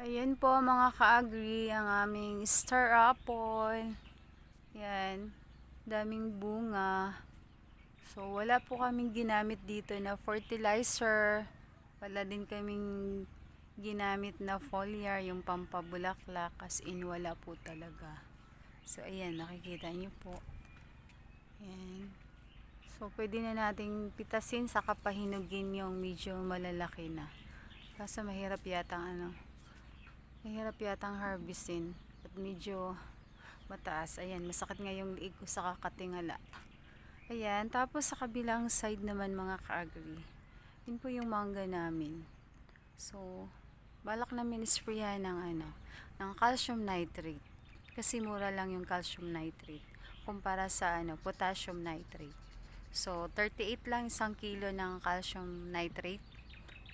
Ayan po mga ka-agri, ang aming star apple. Yan, daming bunga. So wala po kaming ginamit dito na fertilizer. Wala din kaming ginamit na foliar, yung pampabulaklak. As in wala po talaga. So ayan, nakikita nyo po. Ayan. So pwede na nating pitasin sa kapahinugin yung medyo malalaki na. Kaso mahirap yatang harvestin at medyo mataas. Ayan, masakit nga yung liig ko sa kakatingala. Ayan, tapos sa kabilang side naman mga ka-agri, yun po yung mangga namin. So balak namin isprayan ng calcium nitrate, kasi mura lang yung calcium nitrate kumpara sa potassium nitrate. So 38 lang isang kilo ng calcium nitrate,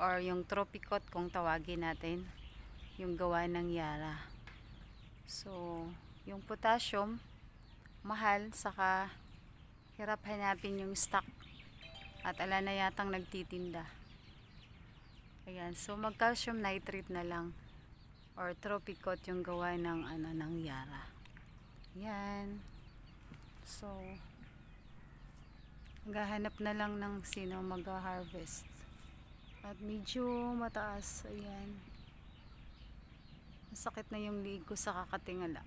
or yung Tropicot kung tawagin natin, yung gawa ng Yara. So yung potassium mahal, saka hirap hanapin yung stock at ala na yatang nagtitinda. Ayan, so mag calcium nitrate na lang or Tropicot yung gawa ng ng Yara. Ayan. So maghahanap na lang ng sino mag-harvest. At medyo mataas. Ayan. Masakit na yung liig ko sa kakatingala.